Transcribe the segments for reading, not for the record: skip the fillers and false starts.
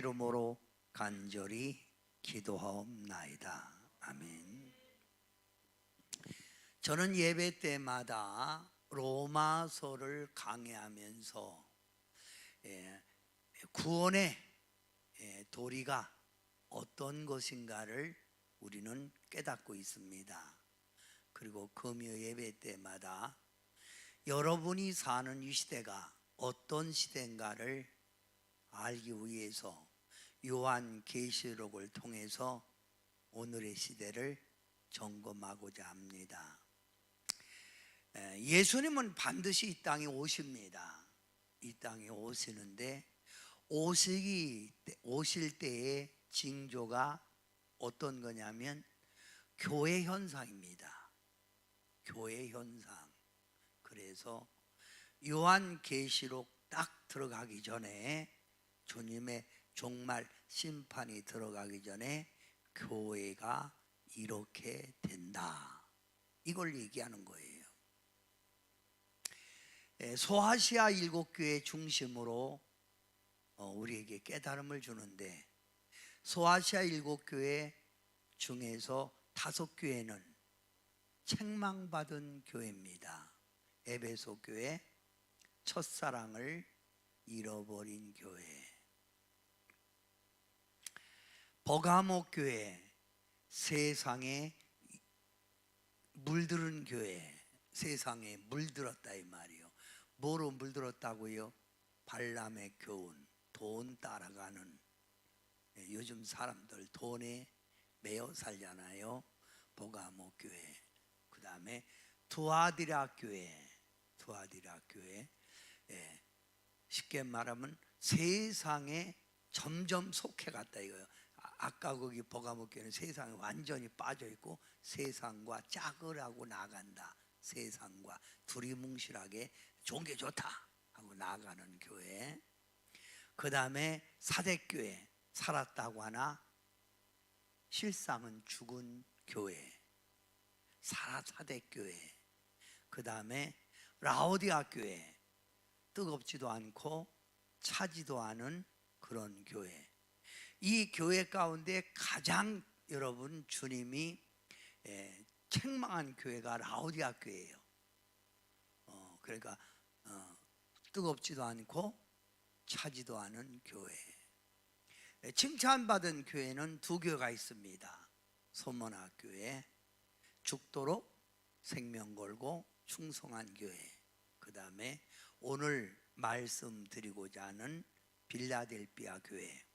이름으로 간절히 기도하옵나이다. 아멘. 저는 예배 때마다 로마서를 강해하면서 구원의 도리가 어떤 것인가를 우리는 깨닫고 있습니다. 그리고 금요 예배 때마다 여러분이 사는 이 시대가 어떤 시대인가를 알기 위해서 요한계시록을 통해서 오늘의 시대를 점검하고자 합니다. 예수님은 반드시 이 땅에 오십니다. 이 땅에 오시는데 오실 때의 징조가 어떤 거냐면 교회 현상입니다. 교회 현상. 그래서 요한계시록 딱 들어가기 전에, 주님의 종말 심판이 들어가기 전에 교회가 이렇게 된다, 이걸 얘기하는 거예요. 소아시아 7교회 중심으로 우리에게 깨달음을 주는데, 소아시아 7교회 중에서 5교회는 책망받은 교회입니다. 에베소 교회, 첫사랑을 잃어버린 교회. 버가모 교회, 세상에 물들은 교회. 세상에 물들었다 이 말이요. 뭐로 물들었다고요? 발람의 교훈, 돈 따라가는. 요즘 사람들 돈에 매여 살잖아요. 버가모 교회. 그 다음에 두아디라 교회. 두아디라 교회. 쉽게 말하면 세상에 점점 속해갔다 이거예요. 아까 거기 버가모 교회는 세상에 완전히 빠져있고 세상과 짝을 나간다. 세상과 두리뭉실하게 좋은 게 좋다 하고 나가는 교회. 그 다음에 사대교회, 살았다고 하나 실상은 죽은 교회. 사대교회. 그 다음에 라오디아 교회, 뜨겁지도 않고 차지도 않은 그런 교회. 이 교회 가운데 가장 여러분 주님이 책망한 교회가 라오디아 교회예요. 그러니까 뜨겁지도 않고 차지도 않은 교회. 칭찬받은 교회는 2교회가 있습니다. 소문화 교회, 죽도록 생명 걸고 충성한 교회. 그 다음에 오늘 말씀드리고자 하는 빌라델비아 교회.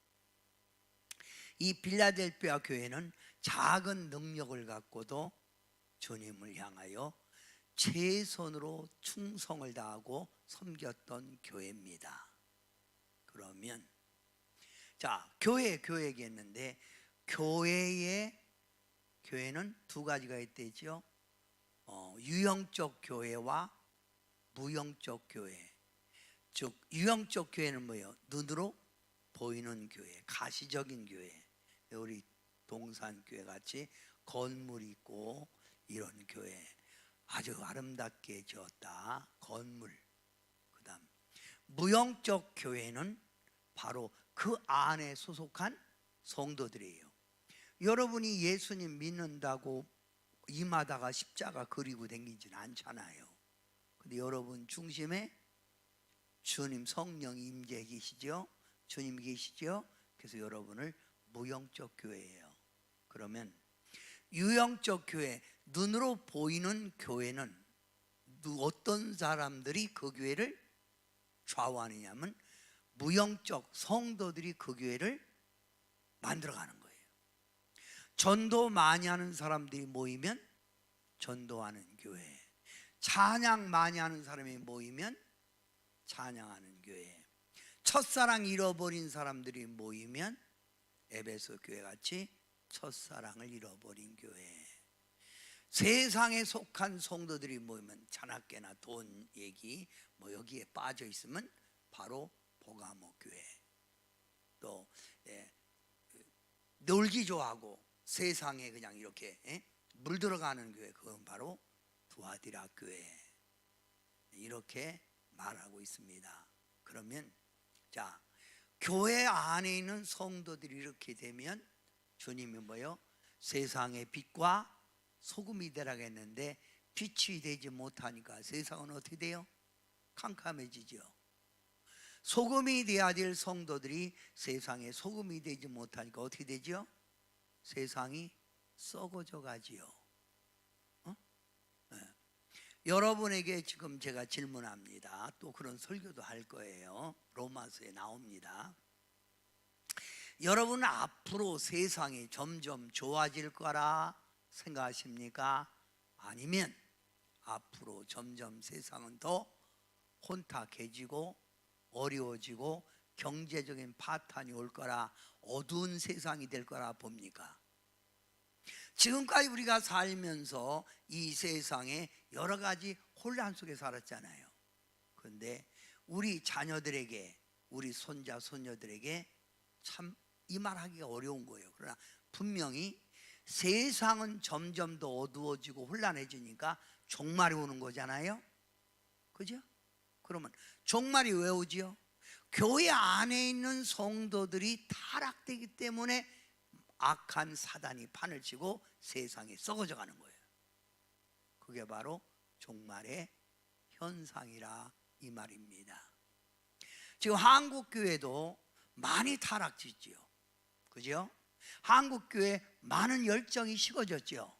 이 빌라델비아 교회는 작은 능력을 갖고도 주님을 향하여 최선으로 충성을 다하고 섬겼던 교회입니다. 그러면 자, 교회 얘기했는데, 교회는 2가지가 있대죠. 유형적 교회와 무형적 교회. 즉 유형적 교회는 뭐예요? 눈으로 보이는 교회, 가시적인 교회. 우리 동산교회 같이 건물이 있고 이런 교회, 아주 아름답게 지었다, 건물. 그 다음 무형적 교회는 바로 그 안에 소속한 성도들이에요. 여러분이 예수님 믿는다고 이마다가 십자가 그리고 다니지는 않잖아요. 근데 여러분 중심에 주님 성령 임재 계시죠? 주님 계시죠? 그래서 여러분을 무형적 교회예요. 그러면 유형적 교회, 눈으로 보이는 교회는 어떤 사람들이 그 교회를 좌우하느냐면 무형적 성도들이 그 교회를 만들어가는 거예요. 전도 많이 하는 사람들이 모이면 전도하는 교회, 찬양 많이 하는 사람이 모이면 찬양하는 교회, 첫사랑 잃어버린 사람들이 모이면 에베소 교회 같이 첫사랑을 잃어버린 교회, 세상에 속한 성도들이 모이면 자나깨나 돈 얘기 뭐 여기에 빠져 있으면 바로 버가모 교회. 또 놀기 좋아하고 세상에 그냥 이렇게 물들어가는 교회, 그건 바로 두아디라 교회. 이렇게 말하고 있습니다. 그러면 자, 교회 안에 있는 성도들이 이렇게 되면 주님이 뭐요? 세상의 빛과 소금이 되라고 했는데 빛이 되지 못하니까 세상은 어떻게 돼요? 캄캄해지죠. 소금이 돼야 될 성도들이 세상에 소금이 되지 못하니까 어떻게 되죠? 세상이 썩어져 가지요. 여러분에게 지금 제가 질문합니다. 또 그런 설교도 할 거예요. 로마서에 나옵니다. 여러분은 앞으로 세상이 점점 좋아질 거라 생각하십니까? 아니면 앞으로 점점 세상은 더 혼탁해지고 어려워지고 경제적인 파탄이 올 거라, 어두운 세상이 될 거라 봅니까? 지금까지 우리가 살면서 이 세상에 여러 가지 혼란 속에 살았잖아요. 그런데 우리 자녀들에게, 우리 손자 손녀들에게 참 이 말하기가 어려운 거예요. 그러나 분명히 세상은 점점 더 어두워지고 혼란해지니까 종말이 오는 거잖아요. 그죠? 그러면 종말이 왜 오지요? 교회 안에 있는 성도들이 타락되기 때문에 악한 사단이 판을 치고 세상이 썩어져 가는 거예요. 그게 바로 종말의 현상이라 이 말입니다. 지금 한국교회도 많이 타락했지요. 그죠? 한국교회 많은 열정이 식어졌죠.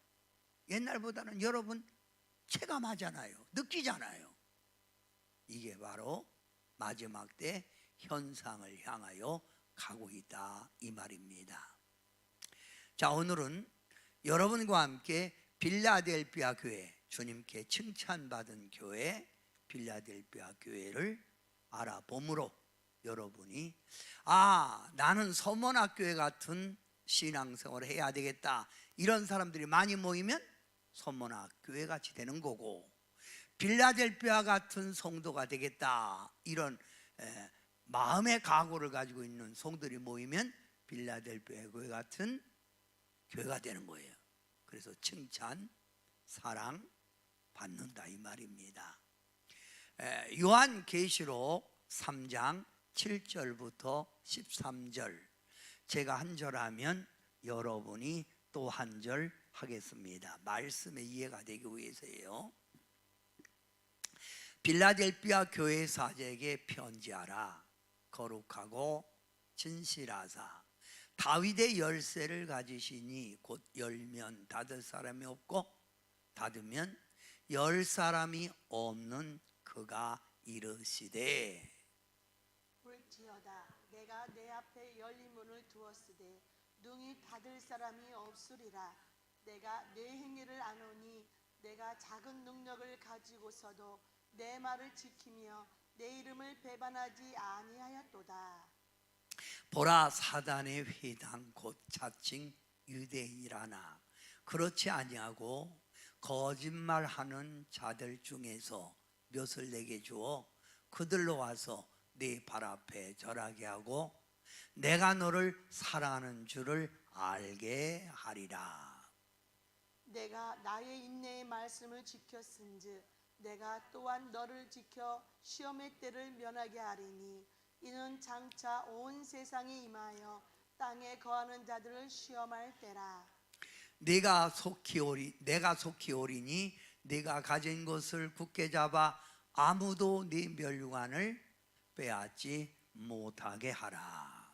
옛날보다는 여러분 체감하잖아요. 느끼잖아요. 이게 바로 마지막 때 현상을 향하여 가고 있다 이 말입니다. 자, 오늘은 여러분과 함께 빌라델피아 교회, 주님께 칭찬받은 교회 빌라델피아 교회를 알아봄으로 여러분이 나는 서문학교회 같은 신앙생활을 해야 되겠다, 이런 사람들이 많이 모이면 서문학교회 같이 되는 거고, 빌라델피아 같은 성도가 되겠다, 이런 마음의 각오를 가지고 있는 성도들이 모이면 빌라델피아 교회 같은 교회가 되는 거예요. 그래서 칭찬, 사랑 받는다 이 말입니다. 요한계시록 3장 7절부터 13절, 제가 한 절 하면 여러분이 또 한 절 하겠습니다. 말씀의 이해가 되기 위해서예요. 빌라델피아 교회 사제에게 편지하라. 거룩하고 진실하사 다윗의 열쇠를 가지시니 곧 열면 닫을 사람이 없고 닫으면 열 사람이 없는 그가 이르시되, 볼지어다 내가 내 앞에 열린 문을 두었으되 능히 닫을 사람이 없으리라. 내가 내 행위를 아노니 내가 작은 능력을 가지고서도 내 말을 지키며 내 이름을 배반하지 아니하였도다. 보라, 사단의 회당 곧 자칭 유대인이라나 그렇지 아니하고 거짓말하는 자들 중에서 몇을 내게 주어 그들로 와서 네 발 앞에 절하게 하고 내가 너를 사랑하는 줄을 알게 하리라. 내가 나의 인내의 말씀을 지켰은즉 내가 또한 너를 지켜 시험의 때를 면하게 하리니 이는 장차 온 세상에 임하여 땅에 거하는 자들을 시험할 때라. 내가 속히 오리니 네가 가진 것을 굳게 잡아 아무도 네 멸관을 빼앗지 못하게 하라.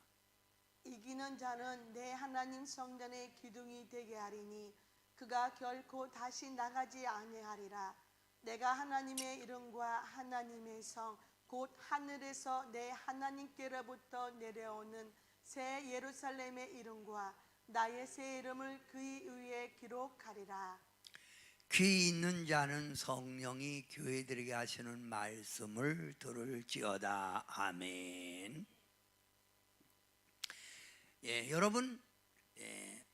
이기는 자는 내 하나님 성전의 기둥이 되게 하리니 그가 결코 다시 나가지 아니하리라. 내가 하나님의 이름과 하나님의 성 곧 하늘에서 내 하나님께로부터 내려오는 새 예루살렘의 이름과 나의 새 이름을 그의 위에 기록하리라. 귀 있는 자는 성령이 교회들에게 하시는 말씀을 들을지어다. 아멘. 여러분,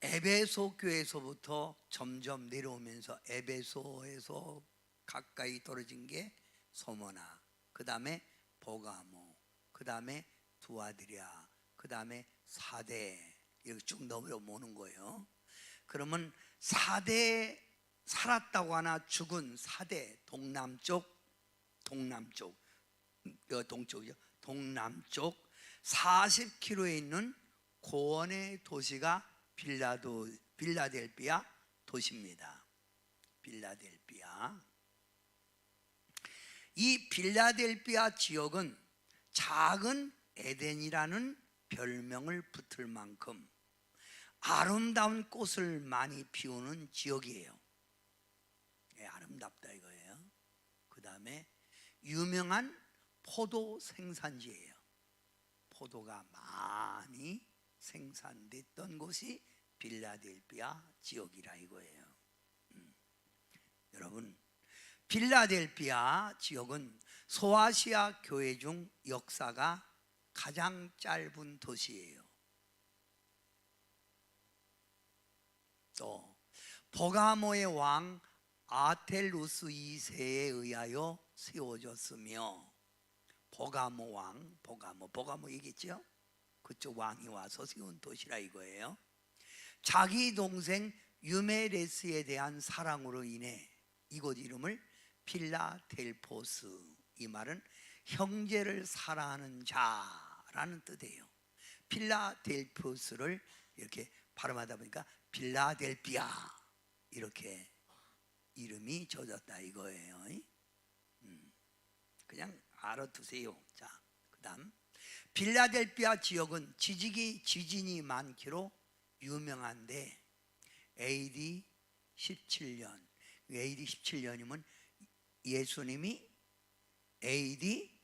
에베소 교회에서부터 점점 내려오면서 에베소에서 가까이 떨어진 게 소모나, 그 다음에 보가모, 그 다음에 두아드리아, 그 다음에 사대, 이렇게 쭉 넘어오는 거예요. 그러면 사대, 살았다고 하나 죽은 사대, 동남쪽, 동쪽이죠. 동남쪽 40km에 있는 고원의 도시가 빌라델비아 도시입니다. 빌라델비아. 이 빌라델비아 지역은 작은 에덴이라는 별명을 붙을 만큼 아름다운 꽃을 많이 피우는 지역이에요. 아름답다 이거예요. 그 다음에 유명한 포도 생산지예요. 포도가 많이 생산됐던 곳이 빌라델비아 지역이라 이거예요. 여러분, 빌라델비아 지역은 소아시아 교회 중 역사가 가장 짧은 도시예요. 또 버가모의 왕 아텔루스 2세에 의하여 세워졌으며, 버가모 왕, 버가모 얘기했죠? 그쪽 왕이 와서 세운 도시라 이거예요. 자기 동생 유메레스에 대한 사랑으로 인해 이곳 이름을 필라델포스, 이 말은 형제를 사랑하는 자라는 뜻이에요. 필라델포스를 이렇게 발음하다 보니까 빌라델비아 이렇게 이름이 져졌다 이거예요. 그냥 알아두세요. 자, 그 다음 빌라델비아 지역은 지진이 많기로 유명한데 AD 17년, AD 17년이면 예수님이 AD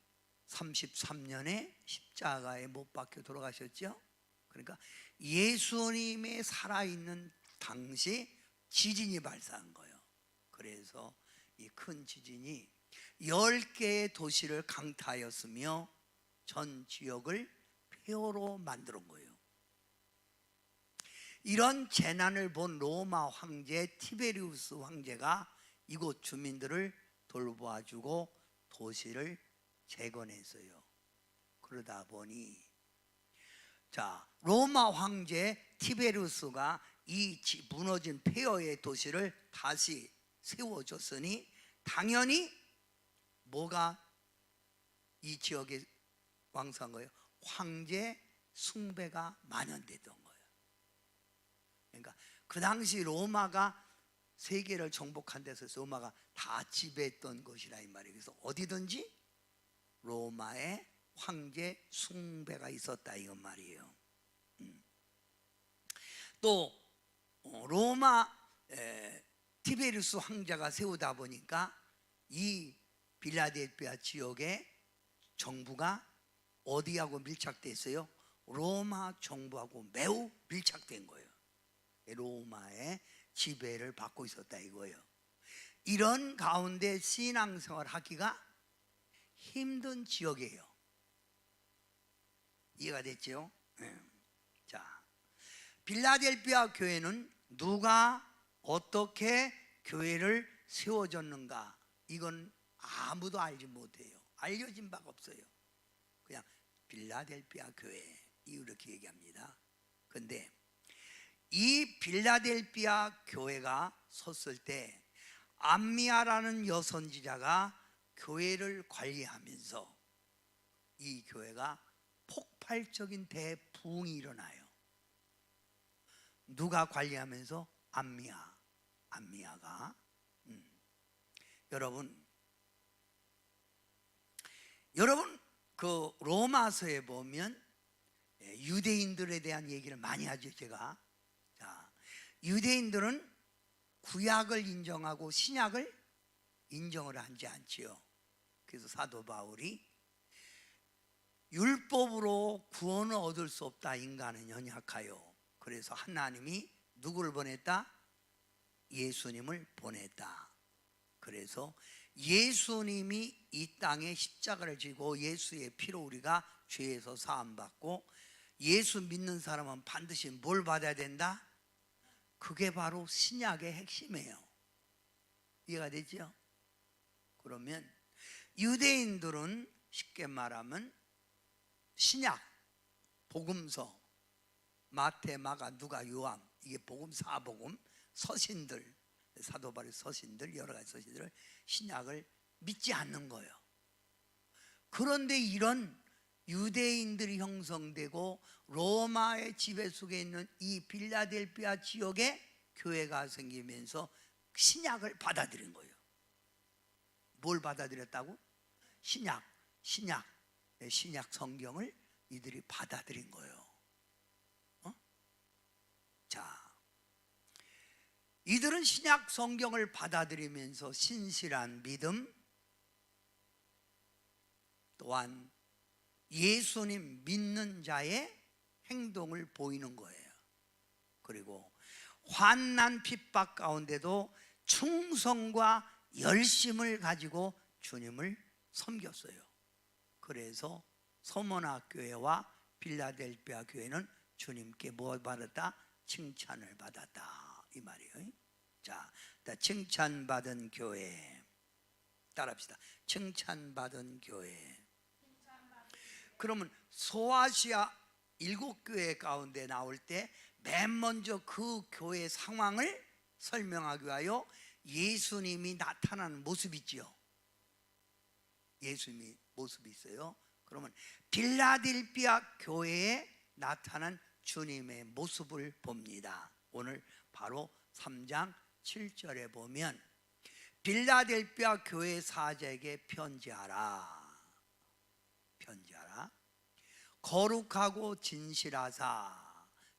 33년에 십자가에 못 박혀 돌아가셨죠. 그러니까 예수님의 살아있는 당시 지진이 발생한 거예요. 그래서 이 큰 지진이 10개의 도시를 강타하였으며 전 지역을 폐허로 만든 거예요. 이런 재난을 본 로마 황제 티베리우스 황제가 이곳 주민들을 돌보아주고 도시를 재건했어요. 그러다 보니 로마 황제 티베리우스가 이 무너진 폐허의 도시를 다시 세워줬으니 당연히 뭐가 이 지역에 왕성한 거예요? 황제 숭배가 만연됐던 거예요. 그러니까 그 당시 로마가 세계를 정복한 데서 로마가 다 지배했던 것이라 이 말이에요. 그래서 어디든지 로마의 황제 숭배가 있었다 이건 말이에요. 또 로마 티베리우스 황제가 세우다 보니까 이 빌라델비아 지역의 정부가 어디하고 밀착돼 있어요? 로마 정부하고 매우 밀착된 거예요. 로마의 지배를 받고 있었다 이거예요. 이런 가운데 신앙생활 하기가 힘든 지역이에요. 이해가 됐죠? 자, 빌라델비아 교회는 누가 어떻게 교회를 세워줬는가, 이건 아무도 알지 못해요. 알려진 바가 없어요. 그냥 빌라델비아 교회 이렇게 얘기합니다. 근데 이 빌라델비아 교회가 섰을 때 암미아라는 여선지자가 교회를 관리하면서 이 교회가 폭발적인 대부흥이 일어나요. 누가 관리하면서? 암미아가. 여러분 그 로마서에 보면 유대인들에 대한 얘기를 많이 하죠. 제가 유대인들은 구약을 인정하고 신약을 인정을 하지 않지요. 그래서 사도 바울이 율법으로 구원을 얻을 수 없다. 인간은 연약하여. 그래서 하나님이 누구를 보냈다? 예수님을 보냈다. 그래서 예수님이 이 땅에 십자가를 지고 예수의 피로 우리가 죄에서 사함받고, 예수 믿는 사람은 반드시 뭘 받아야 된다? 그게 바로 신약의 핵심이에요. 이해가 되죠? 그러면 유대인들은 쉽게 말하면 신약, 복음서, 마태, 마가, 누가, 요한, 이게 복음, 사복음, 서신들, 사도 바울의 서신들, 여러 가지 서신들을, 신약을 믿지 않는 거예요. 그런데 이런 유대인들이 형성되고 로마의 지배 속에 있는 이 빌라델피아 지역에 교회가 생기면서 신약을 받아들인 거예요. 뭘 받아들였다고? 신약 성경을 이들이 받아들인 거예요. 자, 이들은 신약 성경을 받아들이면서 신실한 믿음, 또한 예수님 믿는 자의 행동을 보이는 거예요. 그리고 환난 핍박 가운데도 충성과 열심을 가지고 주님을 섬겼어요. 그래서 서머나 교회와 빌라델피아 교회는 주님께 뭐 받았다? 칭찬을 받았다, 이 말이에요. 자, 칭찬받은 교회 따라합시다. 칭찬받은 교회. 그러면 소아시아 7교회 가운데 나올 때 맨 먼저 그 교회 상황을 설명하기 위하여 예수님이 나타나는 모습이 있지요. 예수님이 모습이 있어요. 그러면 빌라델피아 교회에 나타난 주님의 모습을 봅니다. 오늘 바로 3장 7절에 보면 빌라델피아 교회 사자에게 편지하라. 거룩하고 진실하사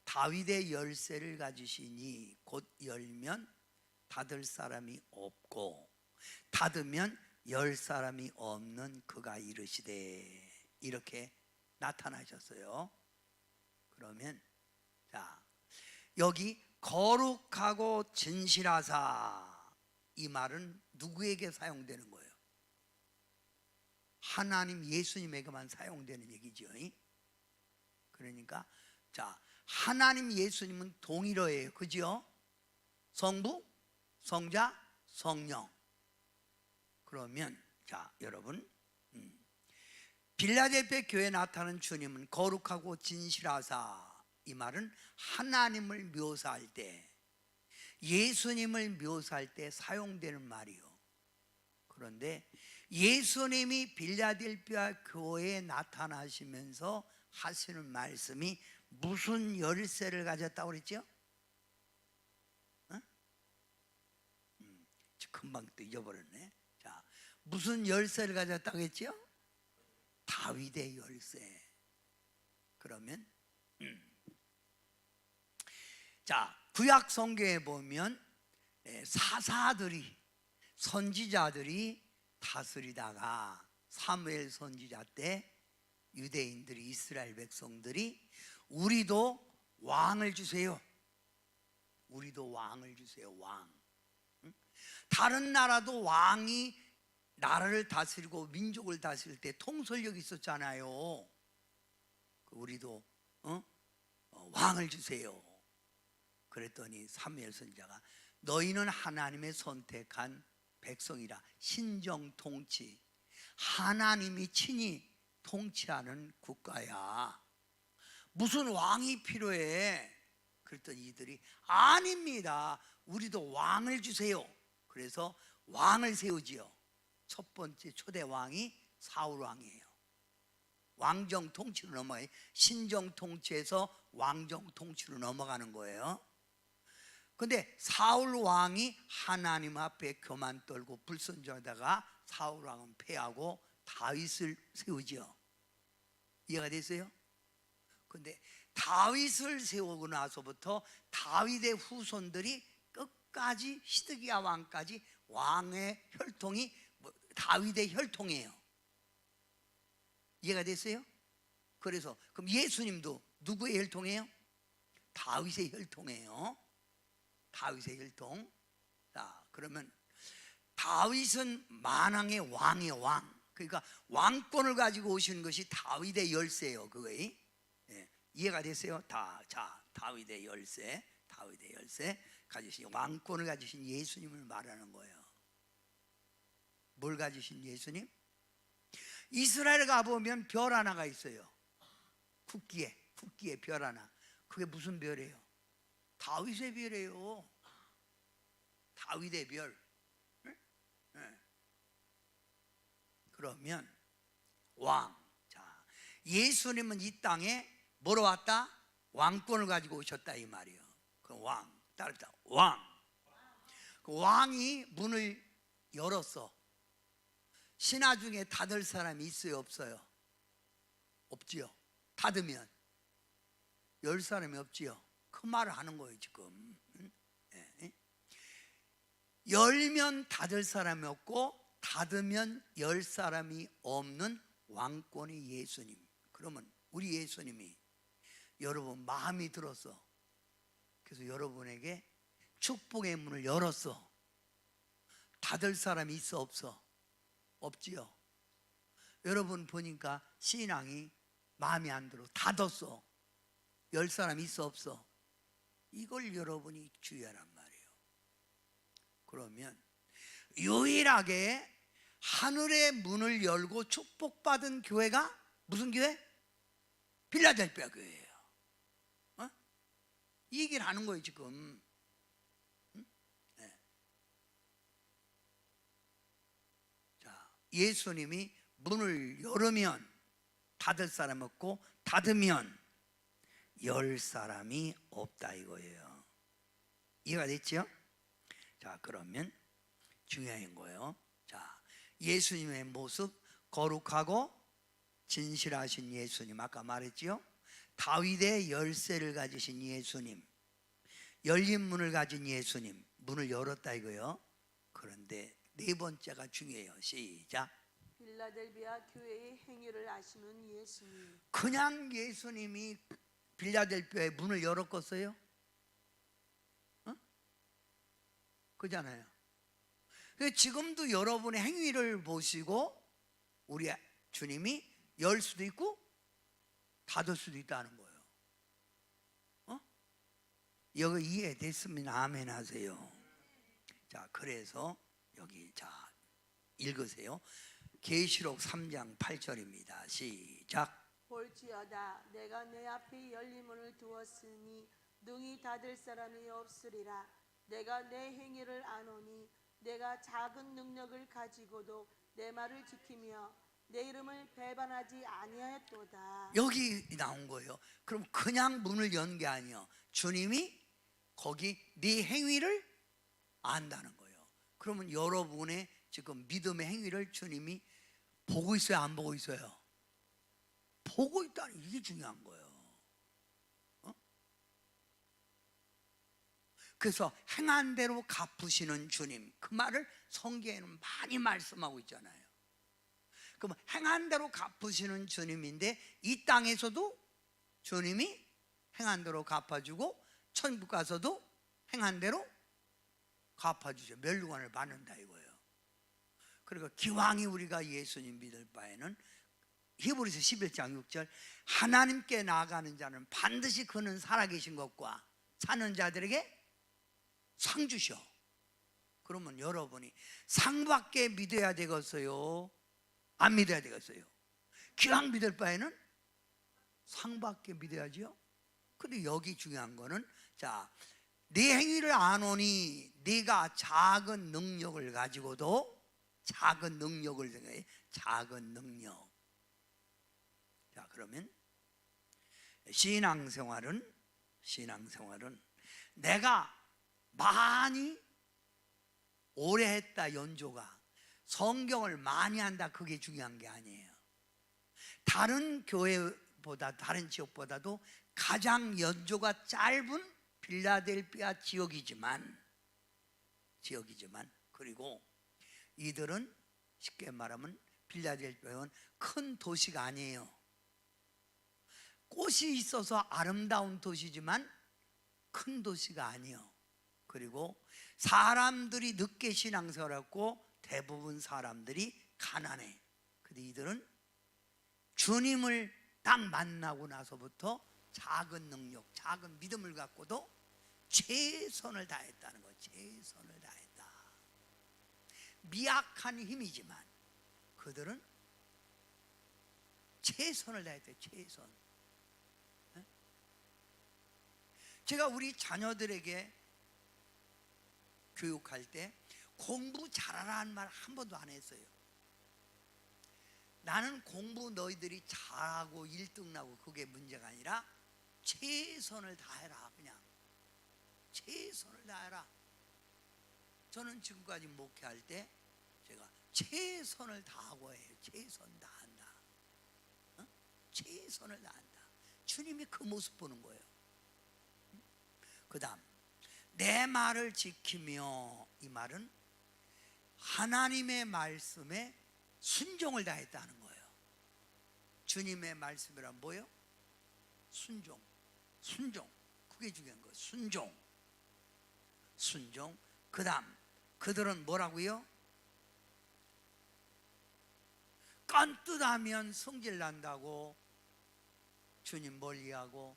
다윗의 열쇠를 가지시니 곧 열면 닫을 사람이 없고 닫으면 열 사람이 없는 그가 이르시되, 이렇게 나타나셨어요. 그러면 자, 여기 거룩하고 진실하사, 이 말은 누구에게 사용되는 거예요? 하나님 예수님에게만 사용되는 얘기죠. 그러니까 자, 하나님 예수님은 동일어예요. 그죠? 성부, 성자, 성령. 그러면 자, 여러분, 빌라델피아 교회에 나타나는 주님은 거룩하고 진실하사, 이 말은 하나님을 묘사할 때, 예수님을 묘사할 때 사용되는 말이요. 그런데 예수님이 빌라델피아 교회에 나타나시면서 하시는 말씀이 무슨 열쇠를 가졌다고 그랬죠? 금방 또 잊어버렸네. 자, 무슨 열쇠를 가졌다고 했죠? 다윗의 열쇠. 그러면 자, 구약 성경에 보면 사사들이, 선지자들이 다스리다가 사무엘 선지자 때 유대인들이, 이스라엘 백성들이 우리도 왕을 주세요, 우리도 왕을 주세요, 왕. 다른 나라도 왕이 나라를 다스리고 민족을 다스릴 때 통솔력이 있었잖아요. 우리도 왕을 주세요. 그랬더니 사무엘 선지자가 너희는 하나님의 선택한 백성이라, 신정통치, 하나님이 친히 통치하는 국가야, 무슨 왕이 필요해? 그랬더니 이들이 아닙니다, 우리도 왕을 주세요. 그래서 왕을 세우지요. 첫 번째 초대 왕이 사울 왕이에요. 왕정 통치로 넘어가요. 신정 통치에서 왕정 통치로 넘어가는 거예요. 근데 사울 왕이 하나님 앞에 교만 떨고 불순종하다가 사울 왕은 패하고 다윗을 세우지요. 이해가 됐어요? 근데 다윗을 세우고 나서부터 다윗의 후손들이 끝까지 시드기야 왕까지 왕의 혈통이 다윗의 혈통이에요. 이해가 됐어요? 그래서 그럼 예수님도 누구의 혈통이에요? 다윗의 혈통이에요. 다윗의 혈통. 자, 그러면 다윗은 만왕의 왕이에요, 왕. 그러니까 왕권을 가지고 오시는 것이 다윗의 열쇠예요, 그거에. 예, 이해가 됐어요? 자, 다윗의 열쇠, 다윗의 열쇠 가지신, 왕권을 가지신 예수님을 말하는 거예요. 뭘 가지신 예수님? 이스라엘에 가보면 별 하나가 있어요. 국기에 별 하나. 그게 무슨 별이에요? 다윗의 별이에요. 다윗의 별. 그러면 왕. 자, 예수님은 이 땅에 뭐로 왔다? 왕권을 가지고 오셨다 이 말이에요. 그 왕, 따르다 왕. 그 왕이 문을 열었어. 신하 중에 닫을 사람이 있어요, 없어요? 없지요. 닫으면 열 사람이 없지요. 그 말을 하는 거예요 지금. 열면 닫을 사람이 없고 닫으면 열 사람이 없는 왕권의 예수님. 그러면 우리 예수님이 여러분 마음이 들었어. 그래서 여러분에게 축복의 문을 열었어. 닫을 사람이 있어 없어? 없지요. 여러분 보니까 신앙이 마음에 안 들어 닫았어. 열 사람이 있어 없어? 이걸 여러분이 주의하란 말이에요. 그러면 유일하게 하늘의 문을 열고 축복받은 교회가 무슨 교회? 빌라델피아 교회예요. 이 얘기를 하는 거예요 지금. 네. 자, 예수님이 문을 열으면 닫을 사람 없고 닫으면 열 사람이 없다 이거예요. 이해가 됐죠? 자, 그러면 중요한 거예요. 자, 예수님의 모습, 거룩하고 진실하신 예수님, 아까 말했지요? 다윗의 열쇠를 가지신 예수님, 열린 문을 가진 예수님, 문을 열었다 이거예요. 그런데 네 번째가 중요해요. 시작. 빌라델비아 교회의 행위를 아시는 예수님. 그냥 예수님이 빌라델피아의 문을 열었겠어요? 그잖아요. 지금도 여러분의 행위를 보시고 우리 주님이 열 수도 있고 닫을 수도 있다는 거예요. 여기 이해됐으면 아멘 하세요. 자, 그래서 여기 자 읽으세요. 계시록 3장 8절입니다. 시작. 볼지어다 내가 내 앞에 열린 문을 두었으니 능히 닫을 사람이 없으리라. 내가 내 행위를 아노니 내가 작은 능력을 가지고도 내 말을 지키며 내 이름을 배반하지 아니하였도다. 여기 나온 거예요. 그럼 그냥 문을 연 게 아니에요. 주님이 거기 네 행위를 안다는 거예요. 그러면 여러분의 지금 믿음의 행위를 주님이 보고 있어요, 안 보고 있어요? 보고 있다는 이게 중요한 거예요. 그래서 행한 대로 갚으시는 주님, 그 말을 성경에는 많이 말씀하고 있잖아요. 그럼 행한 대로 갚으시는 주님인데 이 땅에서도 주님이 행한 대로 갚아주고 천국 가서도 행한 대로 갚아주죠. 멸류관을 받는다 이거예요. 그러니까 기왕이 우리가 예수님 믿을 바에는 히브리서 11장 6절 하나님께 나아가는 자는 반드시 그는 살아계신 것과 사는 자들에게 상 주셔. 그러면 여러분이 상밖에 믿어야 되겠어요? 안 믿어야 되겠어요? 기왕 믿을 바에는 상밖에 믿어야지요. 근데 여기 중요한 거는 자, 네 행위를 아노니 네가 작은 능력을 가지고도 작은 능력을 생각해. 작은 능력. 자, 그러면 신앙생활은 내가 많이 오래 했다 연조가 성경을 많이 한다 그게 중요한 게 아니에요. 다른 교회보다 다른 지역보다도 가장 연조가 짧은 빌라델피아 지역이지만 그리고 이들은 쉽게 말하면 빌라델피아는 큰 도시가 아니에요. 꽃이 있어서 아름다운 도시지만 큰 도시가 아니에요. 그리고 사람들이 늦게 신앙생활했고 대부분 사람들이 가난해. 근데 이들은 주님을 딱 만나고 나서부터 작은 능력, 작은 믿음을 갖고도 최선을 다했다는 거예요. 최선을 다했다. 미약한 힘이지만 그들은 최선을 다했대요. 최선. 제가 우리 자녀들에게 교육할 때 공부 잘하라는 말 한 번도 안 했어요. 나는 공부 너희들이 잘하고 1등 나고 그게 문제가 아니라 최선을 다해라. 그냥 최선을 다해라. 저는 지금까지 목회할 때 제가 최선을 다하고 해요. 최선 다한다. 어? 최선을 다한다. 주님이 그 모습 보는 거예요. 그 다음 내 말을 지키며, 이 말은 하나님의 말씀에 순종을 다했다는 거예요. 주님의 말씀이란 뭐예요? 순종. 순종. 그게 중요한 거예요. 순종. 순종. 그 다음 그들은 뭐라고요? 깐뜻하면 성질 난다고 주님 멀리하고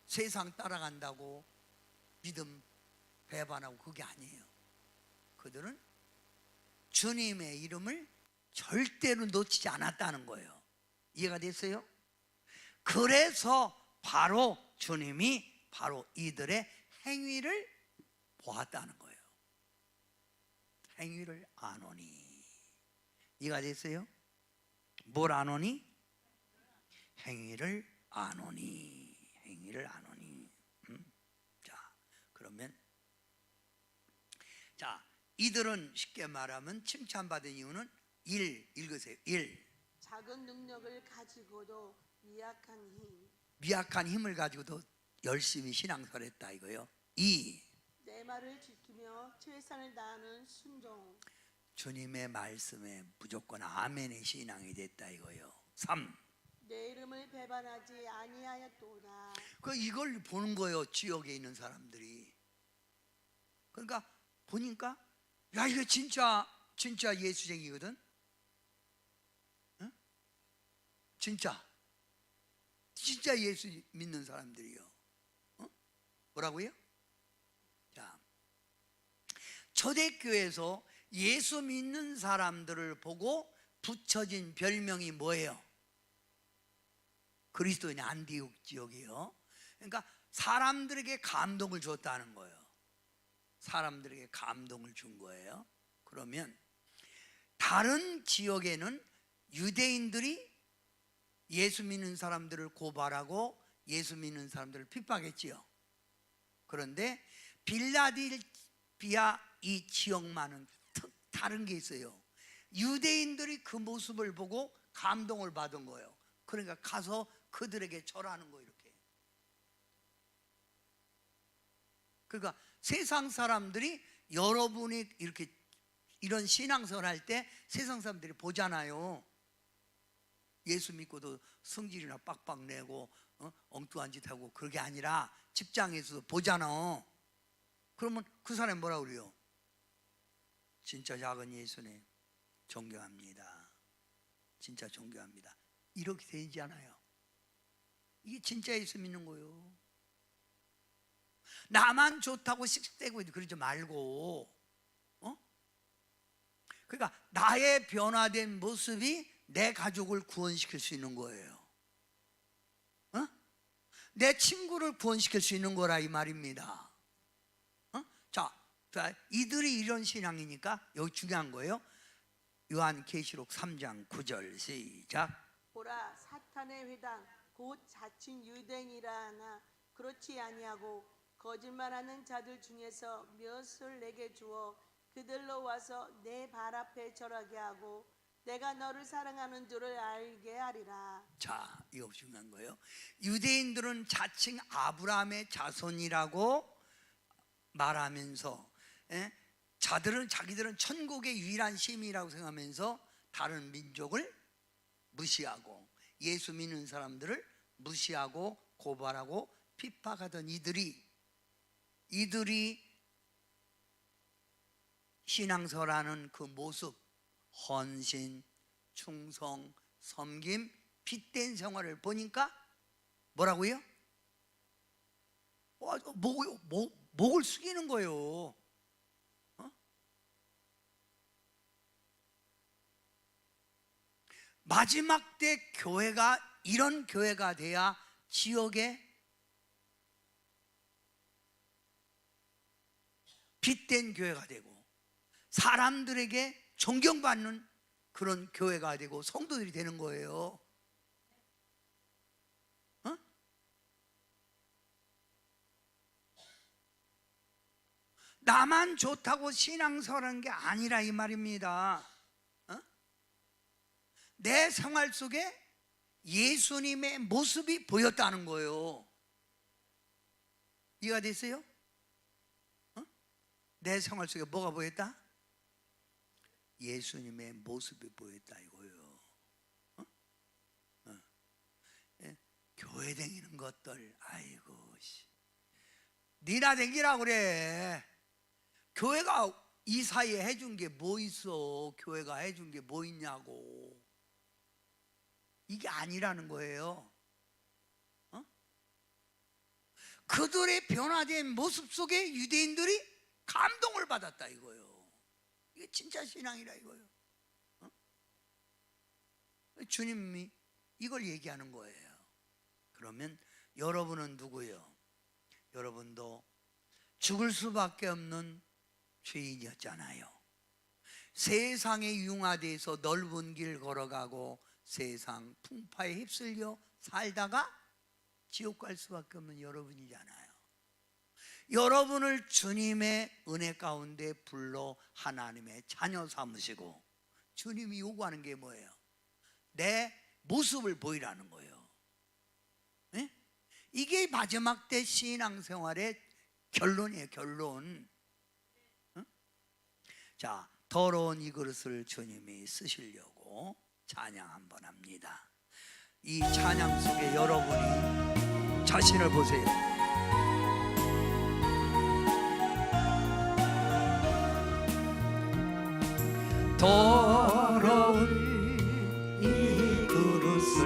세상 따라간다고 믿음 배반하고 그게 아니에요. 그들은 주님의 이름을 절대로 놓치지 않았다는 거예요. 이해가 됐어요? 그래서 바로 주님이 바로 이들의 행위를 보았다는 거예요. 행위를 아노니. 이해가 됐어요? 뭘 아노니? 행위를 아노니. 행위를 아노니. 자, 그러면 자, 이들은 쉽게 말하면 칭찬받은 이유는 1 읽으세요. 1. 작은 능력을 가지고도 미약한 힘. 미약한 힘을 가지고도 열심히 신앙생활 했다 이거요. 2. 내 말을 지키며 최선을 다하는 순종. 주님의 말씀에 무조건 아멘의 신앙이 됐다 이거요. 3. 내 이름을 배반하지 아니하였도다. 이걸 보는 거예요. 지역에 있는 사람들이. 그러니까 보니까 야, 이거 진짜 예수쟁이거든. 응? 진짜 예수 믿는 사람들이요. 뭐라고요? 자, 초대교회에서 예수 믿는 사람들을 보고 붙여진 별명이 뭐예요? 그리스도인 안디옥 지역이요. 그러니까 사람들에게 감동을 줬다는 거예요. 사람들에게 감동을 준 거예요. 그러면 다른 지역에는 유대인들이 예수 믿는 사람들을 고발하고 예수 믿는 사람들을 핍박했지요. 그런데 빌라델피아 이 지역만은 다른 게 있어요. 유대인들이 그 모습을 보고 감동을 받은 거예요. 그러니까 가서 그들에게 절하는 거예요. 이렇게. 그러니까 세상 사람들이 여러분이 이렇게 이런 신앙생활 할 때 세상 사람들이 보잖아요. 예수 믿고도 성질이나 빡빡 내고 엉뚱한 짓 하고 그게 아니라 직장에서도 보잖아. 그러면 그 사람이 뭐라 그래요? 진짜 작은 예수님 존경합니다. 진짜 존경합니다. 이렇게 되지 않아요. 이게 진짜 예수 믿는 거예요. 나만 좋다고 씩씩대고 그러지 말고, 그러니까 나의 변화된 모습이 내 가족을 구원시킬 수 있는 거예요. 내 친구를 구원시킬 수 있는 거라 이 말입니다. 자, 이들이 이런 신앙이니까 여기 중요한 거예요. 요한계시록 3장 9절 시작. 보라, 사탄의 회당 곧 자칭 유대인이라 하나 그렇지 아니하고 거짓말하는 자들 중에서 몇을 내게 주어 그들로 와서 내 발 앞에 절하게 하고 내가 너를 사랑하는 줄을 알게 하리라. 자, 이거 중요한 거예요. 유대인들은 자칭 아브라함의 자손이라고 말하면서 자기들은 천국의 유일한 시민이라고 생각하면서 다른 민족을 무시하고 예수 믿는 사람들을 무시하고 고발하고 핍박하던 이들이 신앙서라는 그 모습, 헌신, 충성, 섬김, 핏된 생활을 보니까 뭐라고요? 목을 숙이는 거예요. 마지막 때 교회가 이런 교회가 돼야 지역에 핏된 교회가 되고 사람들에게 존경받는 그런 교회가 되고 성도들이 되는 거예요. 어? 나만 좋다고 신앙생활하는 게 아니라 이 말입니다. 어? 내 생활 속에 예수님의 모습이 보였다는 거예요. 이해가 됐어요? 어? 내 생활 속에 뭐가 보였다? 예수님의 모습이 보였다 이거예요. 어? 어. 예? 교회 다니는 것들, 아이고 니나 댕기라 그래. 교회가 이 사이에 해준 게 뭐 있어? 교회가 해준 게 뭐 있냐고. 이게 아니라는 거예요. 어? 그들의 변화된 모습 속에 유대인들이 감동을 받았다 이거예요. 이게 진짜 신앙이라 이거예요. 어? 주님이 이걸 얘기하는 거예요. 그러면 여러분은 누구예요? 여러분도 죽을 수밖에 없는 죄인이었잖아요. 세상에 융화돼서 넓은 길 걸어가고 세상 풍파에 휩쓸려 살다가 지옥 갈 수밖에 없는 여러분이잖아요. 여러분을 주님의 은혜 가운데 불러 하나님의 자녀 삼으시고 주님이 요구하는 게 뭐예요? 내 모습을 보이라는 거예요. 네? 이게 마지막 때 신앙생활의 결론이에요. 결론. 응? 자, 더러운 이 그릇을 주님이 쓰시려고 찬양 한번 합니다. 이 찬양 속에 여러분이 자신을 보세요. 더러운 이 그릇을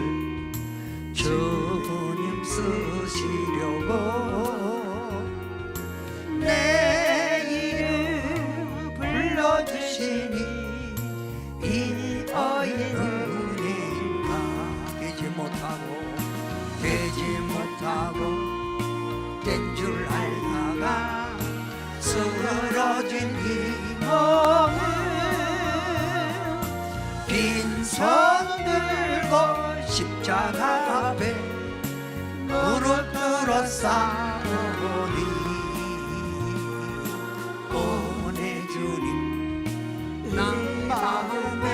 주님 쓰시려고 내 이름 불러주시니 이 어의 은혜인가. 되지 못하고 된 줄 알다가 쓰러진 이 몸은 빈손 들고 십자가 앞에 무릎 꿇어 싸우니 오네 주님 나 마음에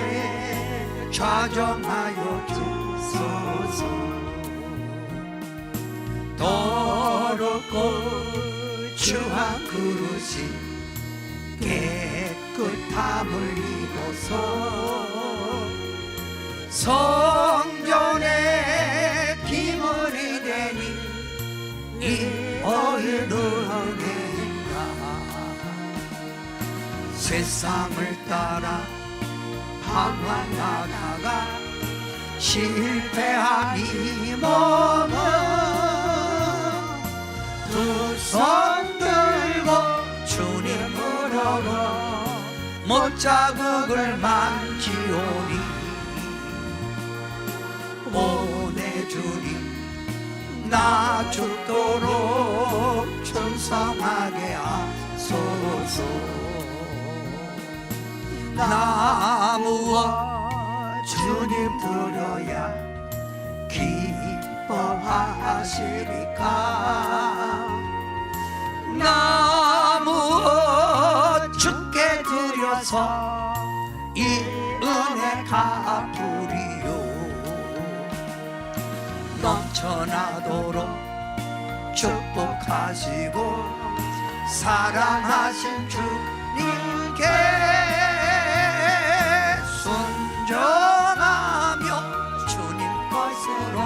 좌정하여 주소서. 더럽고 추한 그릇이 깨끗함을 입어서 성전에 기물이 되니 이 어린 은혜인가. 세상을 따라 방황하다가 실패한 이 몸은 두 손 들고 주님으로 못자국을 만지오니 오네 주님 나 죽도록 충성하게 하소서. 나 무엇 주님 들어야 기뻐하시리까. 나 무엇 주께 드려서 이 은혜 갚으리요. 넘쳐나도록 축복하시고 사랑하신 주님께 순종하며 주님 것으로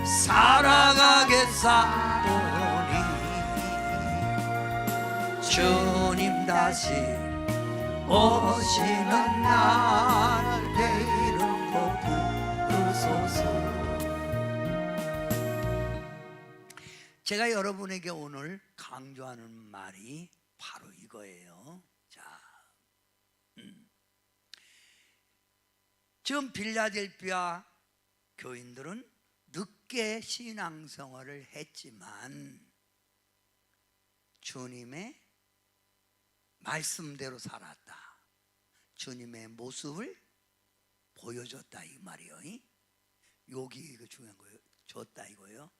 살아가겠사오니 주님 다시 오시는 날 내 이름 꼭 부르소서. 제가 여러분에게 오늘 강조하는 말이 바로 이거예요. 자, 지금 빌라델피아 교인들은 늦게 신앙생활을 했지만 주님의 말씀대로 살았다. 주님의 모습을 보여줬다 이 말이에요. 여기 이거 중요한 거예요. 줬다 이거예요.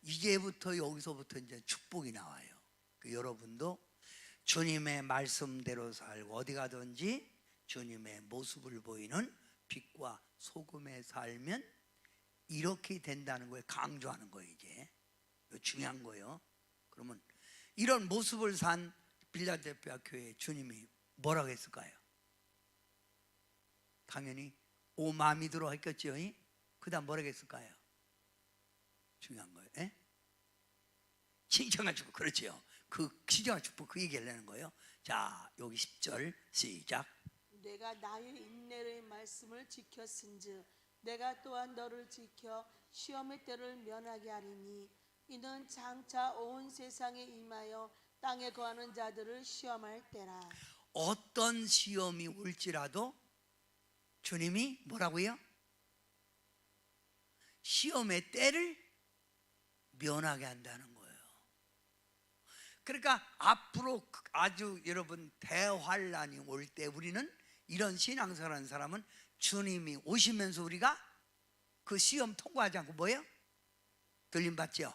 이제부터 여기서부터 이제 축복이 나와요. 여러분도 주님의 말씀대로 살고 어디 가든지 주님의 모습을 보이는 빛과 소금에 살면 이렇게 된다는 걸 강조하는 거예요. 이제 중요한 거예요. 그러면 이런 모습을 산 빌라델피아 교회 주님이 뭐라고 했을까요? 당연히 오마미 들어 했겠죠. 그 다음 뭐라고 했을까요? 중요한 거예요. 신청한 축복. 그렇죠. 그 신청한 축복 그 얘기를 하는 거예요. 자, 여기 10절 시작. 내가 나의 인내의 말씀을 지켰은즉 내가 또한 너를 지켜 시험의 때를 면하게 하리니 이는 장차 온 세상에 임하여 땅에 거하는 자들을 시험할 때라. 어떤 시험이 올지라도 주님이 뭐라고요? 시험의 때를 면하게 한다는 거예요. 그러니까 앞으로 아주 여러분 대환란이 올 때 우리는 이런 신앙생활하는 사람은 주님이 오시면서 우리가 그 시험 통과하지 않고 뭐예요? 들림 받죠?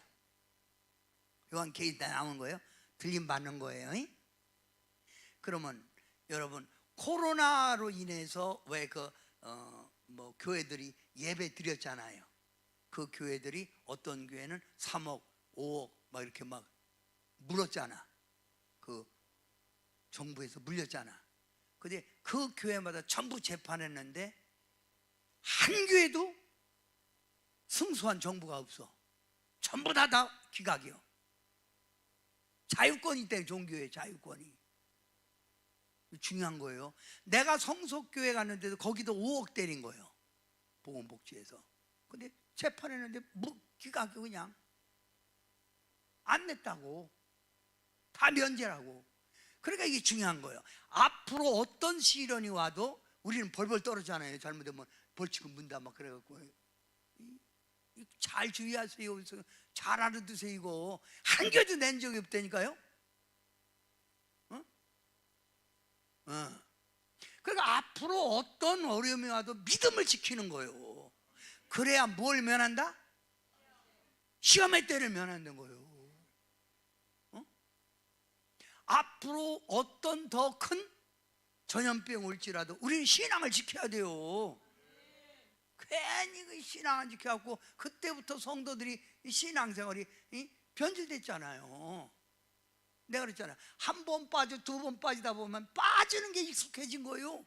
요한 계시다 나온 거예요. 들림 받는 거예요. 그러면 여러분 코로나로 인해서 왜 교회들이 예배 드렸잖아요. 그 교회들이 어떤 교회는 3억, 5억 막 이렇게 막 물었잖아. 그 정부에서 물렸잖아. 근데 그 교회마다 전부 재판했는데 한 교회도 승소한 정부가 없어. 전부 다 기각이요. 자유권이 때문에 종교의 자유권이 중요한 거예요. 내가 성속교회 갔는데도 거기도 5억 때린 거예요. 보건복지에서. 근데 재판했는데 뭐 기각이 그냥 안 냈다고. 다 면제라고. 그러니까 이게 중요한 거예요. 앞으로 어떤 시련이 와도 우리는 벌벌 떨어지잖아요. 잘못되면 벌칙을 문다 막 그래갖고 잘 주의하세요. 잘 알아두세요. 이거 한 개도 낸 적이 없다니까요. 그러니까 앞으로 어떤 어려움이 와도 믿음을 지키는 거예요. 그래야 뭘 면한다? 시험의 때를 면한다는 거예요. 앞으로 어떤 더 큰 전염병 올지라도 우리는 신앙을 지켜야 돼요. 괜히 그 신앙 안 지켜갖고 그때부터 성도들이 신앙생활이 변질됐잖아요. 내가 그랬잖아요. 한 번 빠져 두 번 빠지다 보면 빠지는 게 익숙해진 거예요.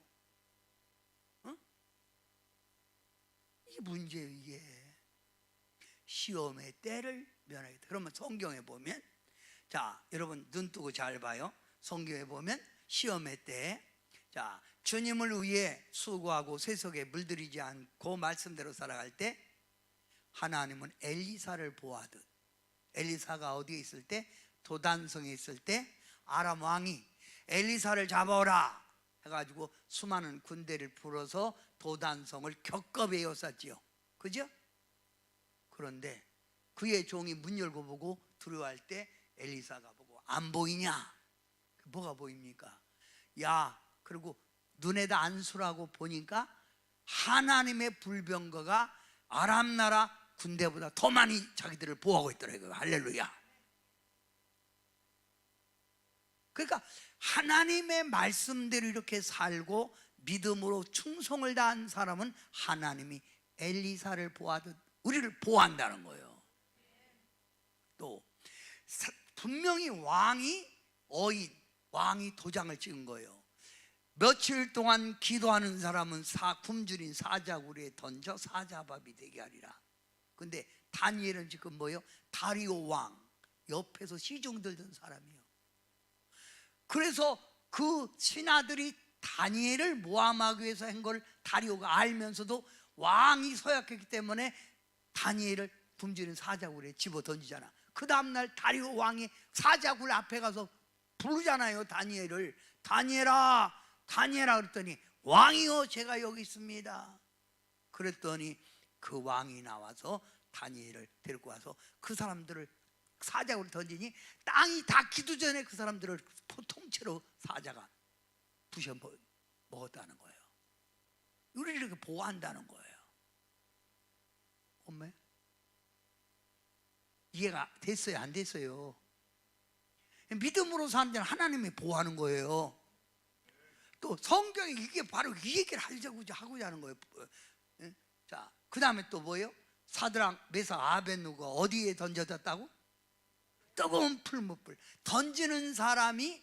이게 문제예요. 이게 시험의 때를 면하겠다. 그러면 성경에 보면, 자 여러분 눈 뜨고 잘 봐요. 성경에 보면 시험의 때, 자 주님을 위해 수고하고 세속에 물들이지 않고 말씀대로 살아갈 때 하나님은 엘리사를 보호하듯, 엘리사가 어디에 있을 때? 도단성에 있을 때 아람 왕이 엘리사를 잡아오라 해가지고 수많은 군대를 풀어서 도단성을 겹겹이 에워쌌지요. 그죠? 그런데 그의 종이 문 열고 보고 두려워할 때 엘리사가 보고 안 보이냐? 뭐가 보입니까? 야, 그리고 눈에다 안수라고 보니까 하나님의 불병거가 아람 나라 군대보다 더 많이 자기들을 보호하고 있더라고요. 할렐루야. 그러니까 하나님의 말씀대로 이렇게 살고 믿음으로 충성을 다한 사람은 하나님이 엘리사를 보호하듯 우리를 보호한다는 거예요. 또 분명히 왕이 도장을 찍은 거예요. 며칠 동안 기도하는 사람은 굶주린 사자구리에 던져 사자밥이 되게 하리라. 근데 다니엘은 지금 뭐예요? 다리오 왕 옆에서 시중 들던 사람이에요. 그래서 그 신하들이 다니엘을 모함하기 위해서 한 걸 다리오가 알면서도 왕이 서약했기 때문에 다니엘을 굶주린 사자굴에 집어 던지잖아. 그 다음날 다리오 왕이 사자굴 앞에 가서 부르잖아요. 다니엘을. 다니엘아, 다니엘아 그랬더니 왕이요 제가 여기 있습니다. 그랬더니 그 왕이 나와서 다니엘을 데리고 와서 그 사람들을 사자굴에 던지니 땅이 닿기도 전에 그 사람들을 통째로 사자가 부셔 먹었다는 거예요. 우리를 이렇게 보호한다는 거예요. 엄마 이해가 됐어요? 안 됐어요? 믿음으로 사는 자는 하나님이 보호하는 거예요. 또 성경이 이게 바로 이 얘기를 하고자 하는 거예요. 자, 그 다음에 또 뭐예요? 사드락, 메삭, 아벳느고가 어디에 던져졌다고? 뜨거운 풀무불. 던지는 사람이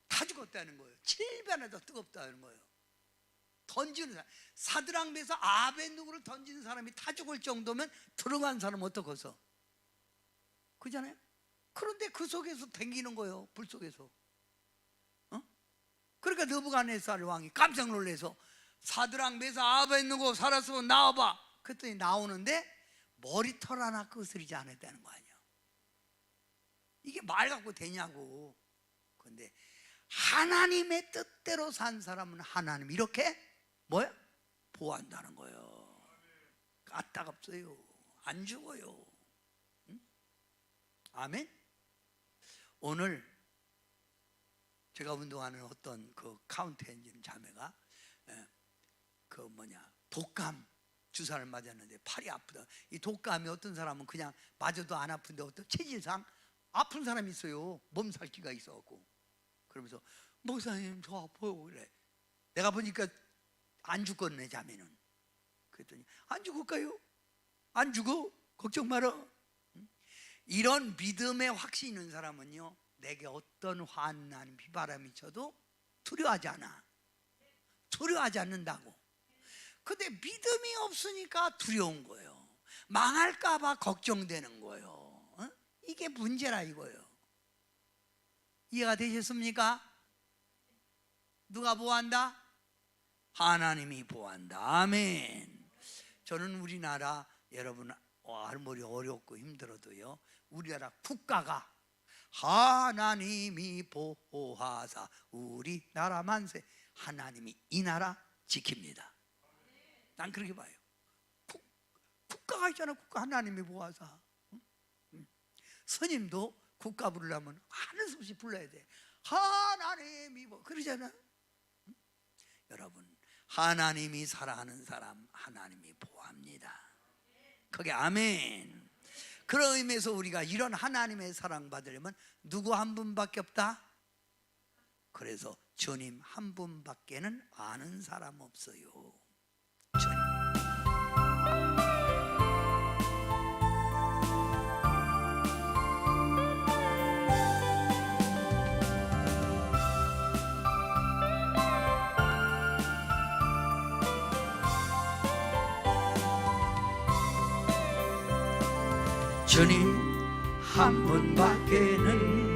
다 죽었다는 거예요. 7배나 더 뜨겁다는 거예요. 던지는 사람, 사드락, 메삭, 아벳느고를 던지는 사람이 다 죽을 정도면 들어간 사람은 어떡해서? 그잖아요. 그런데 그 속에서 댕기는 거예요. 불 속에서. 그러니까 느부갓네살 왕이 깜짝 놀라서 사드락, 메삭, 아벳느고 살았으면 나와봐. 그랬더니 나오는데 머리털 하나 끄스리지 않았다는 거 아니야. 이게 말 갖고 되냐고. 그런데 하나님의 뜻대로 산 사람은 하나님 이렇게 뭐야? 보호한다는 거예요. 까딱없어요. 안 죽어요. 응? 아멘. 오늘 제가 운동하는 어떤 그 카운트 엔진 자매가 독감 주사를 맞았는데 팔이 아프다. 이 독감이 어떤 사람은 그냥 맞아도 안 아픈데 어떤 체질상 아픈 사람이 있어요. 몸살기가 있어갖고. 그러면서 목사님 저 아파요 그래. 내가 보니까 안 죽겠네 자매는. 그랬더니 안 죽을까요? 안 죽어? 걱정 마라. 이런 믿음의 확신이 있는 사람은요, 내게 어떤 환난 비바람이 쳐도 두려워하지 않아. 두려워하지 않는다고. 근데 믿음이 없으니까 두려운 거예요. 망할까 봐 걱정되는 거예요. 이게 문제라 이거예요. 이해가 되셨습니까? 누가 보호한다? 하나님이 보호한다. 아멘. 저는 우리나라 여러분 아무리 어렵고 힘들어도요, 우리나라 국가가 하나님이 보호하사 우리나라 만세, 하나님이 이 나라 지킵니다. 난 그렇게 봐요. 국가가 있잖아. 국가 하나님이 보호하사. 스님도 국가 부르려면 하는 수 없이 불러야 돼. 하나님이 그러잖아. 여러분, 하나님이 사랑하는 사람 하나님이 보호합니다. 그게 아멘. 그런 의미에서 우리가 이런 하나님의 사랑 받으려면 누구 한 분밖에 없다? 그래서 주님 한 분밖에는 아는 사람 없어요. 주님. 주님 한 분밖에는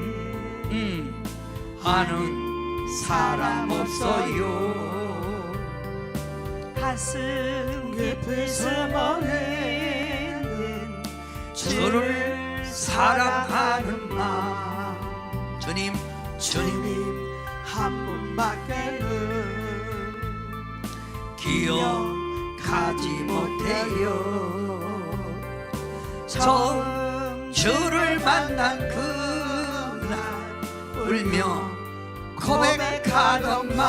아는 사람 없어요. 가슴 깊이서 모르는 주를 사랑하는 마음. 주님 한 분밖에는 기억하지 못해요. 처음 주를 만난 그날 울며 고백하던 말,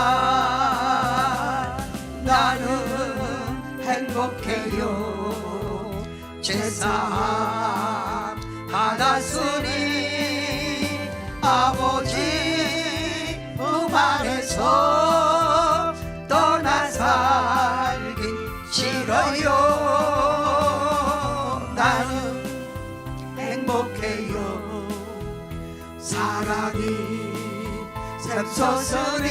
나는 행복해요. 제사 받았으니 아버지 품 안에서 떠나 살긴 싫어요. 나는 행복해요. 사랑이 샘솟으니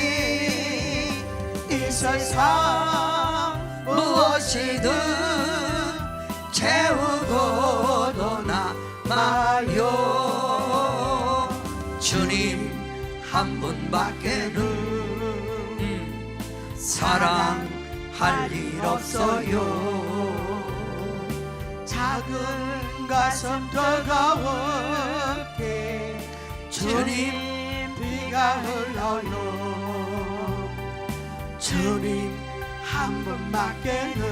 이 세상 무엇이든 채우고 떠나마요. 주님 한 분밖에는 사랑할 일 없어요. 작은 가슴 뜨거웠게 주님 비가 흘러요. 주님 한 분밖에는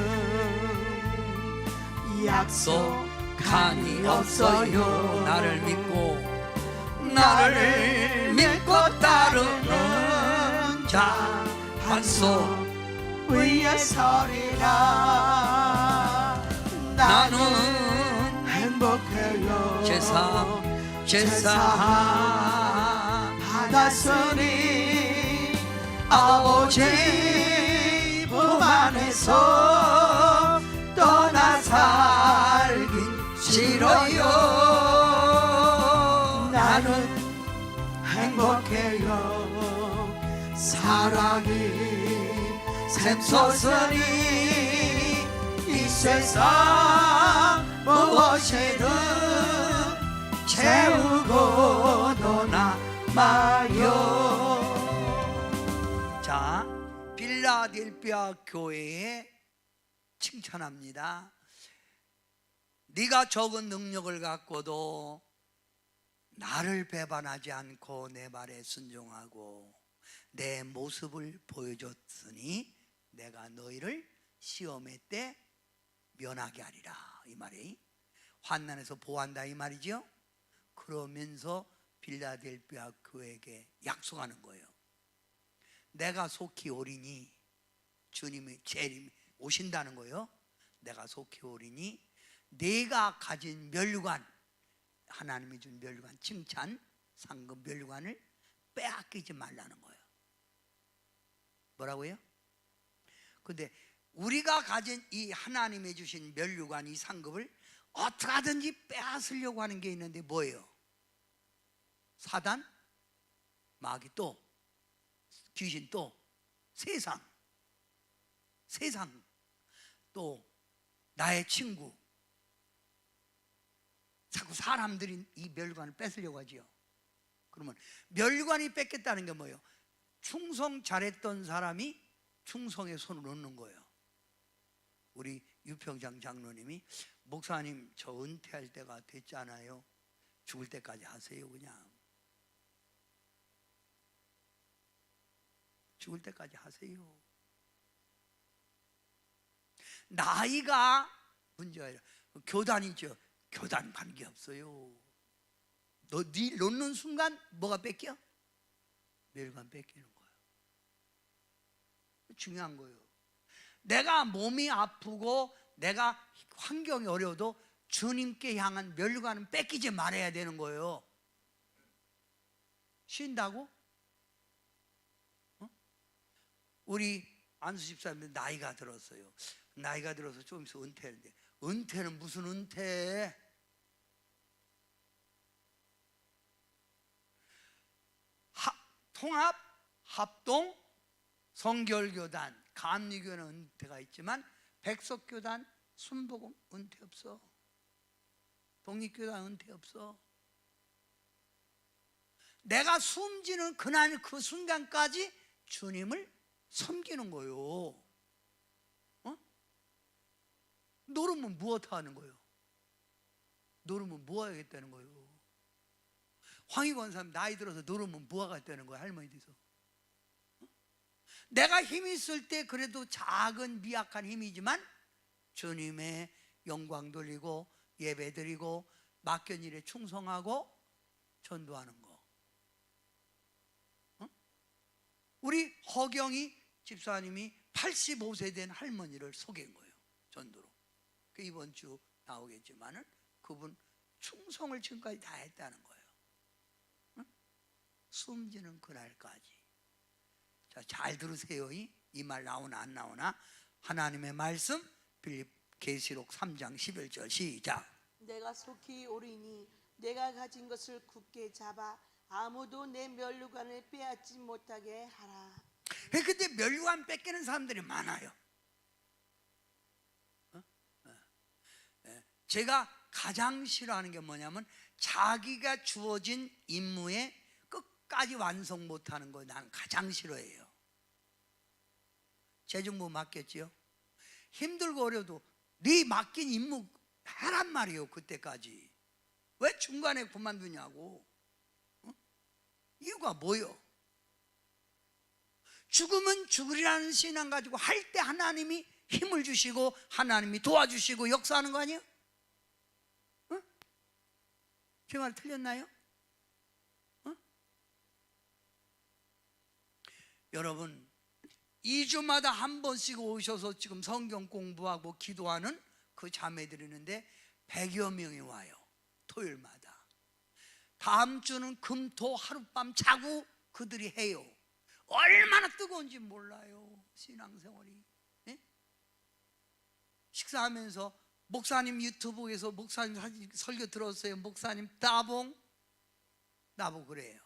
약속한이 없어요. 나를 믿고 따르는 자 한 손 위에 서리라. 나는 행복해요. 제사 받았으니 아버지 품 안에서 떠나 살긴 싫어요. 나는 행복해요. 사랑이 샘솟으니 이 세상 무엇이든 채우고 떠나마요. 자, 빌라델피아 교회에 칭찬합니다. 네가 적은 능력을 갖고도 나를 배반하지 않고 내 말에 순종하고 내 모습을 보여줬으니 내가 너희를 시험의 때 면하게 하리라. 이 말이 환난에서 보호한다 이 말이죠. 그러면서 빌라델피아 교회에게 약속하는 거예요. 내가 속히 오리니, 주님이 재림 오신다는 거예요. 내가 속히 오리니 네가 가진 멸류관, 하나님이 준 멸류관, 칭찬, 상급 멸류관을 빼앗기지 말라는 거예요. 뭐라고요? 근데 우리가 가진 이 하나님이 주신 멸류관, 이 상급을 어떻게 하든지 빼앗으려고 하는 게 있는데 뭐예요? 사단, 마귀, 또 귀신, 또 세상, 또 나의 친구. 자꾸 사람들이 이 멸류관을 뺏으려고 하지요. 그러면 멸류관이 뺏겼다는 게 뭐예요? 충성 잘했던 사람이 충성에 손을 놓는 거예요. 우리 유평장 장로님이 목사님 저 은퇴할 때가 됐잖아요. 죽을 때까지 하세요. 그냥 죽을 때까지 하세요. 나이가 문제가 아니라 교단이죠. 교단 관계없어요. 네 놓는 순간 뭐가 뺏겨? 멸관 뺏기는 거예요. 중요한 거예요. 내가 몸이 아프고 내가 환경이 어려워도 주님께 향한 멸관은 뺏기지 말아야 되는 거예요. 쉰다고? 우리 안수 집사님들 나이가 들었어요. 나이가 들어서 좀 있어 은퇴하는데, 은퇴는 무슨 은퇴? 통합, 합동, 성결교단, 감리교는 은퇴가 있지만 백석교단, 순복음 은퇴 없어. 독립교단 은퇴 없어. 내가 숨지는 그날 그 순간까지 주님을 섬기는 거요. 노르면 무엇 하는 거요? 노르면 뭐 하겠다는 거요? 황희권 사람 나이 들어서 노르면 뭐 하겠다는 거야? 할머니 돼서. 내가 힘이 있을 때 그래도 작은 미약한 힘이지만 주님의 영광 돌리고 예배 드리고 맡긴 일에 충성하고 전도하는 거. 우리 허경이 집사님이 85세 된 할머니를 속인 거예요. 전도로. 그 이번 주 나오겠지만은 그분 충성을 지금까지 다 했다는 거예요. 숨지는 그날까지. 자, 잘 들으세요. 이 말 나오나 안 나오나? 하나님의 말씀 빌립 계시록 3장 11절 시작. 내가 속히 오리니 내가 가진 것을 굳게 잡아 아무도 내 멸류관을 빼앗지 못하게 하라. 근데 멸류관 뺏기는 사람들이 많아요. 제가 가장 싫어하는 게 뭐냐면 자기가 주어진 임무에 끝까지 완성 못하는 거 난 가장 싫어해요. 재정부 맡겼지요. 힘들고 어려도 네 맡긴 임무 하란 말이에요. 그때까지 왜 중간에 그만두냐고. 이유가 뭐요? 죽으면 죽으리라는 신앙 가지고 할 때 하나님이 힘을 주시고 하나님이 도와주시고 역사하는 거 아니에요? 제 말 틀렸나요? 여러분, 2주마다 한 번씩 오셔서 지금 성경 공부하고 기도하는 그 자매들이는데 100여 명이 와요. 토요일마다. 다음 주는 금토 하룻밤 자고 그들이 해요. 얼마나 뜨거운지 몰라요, 신앙생활이. 네? 식사하면서 목사님 유튜브에서 목사님 설교 들었어요. 목사님 따봉 나보고 그래요.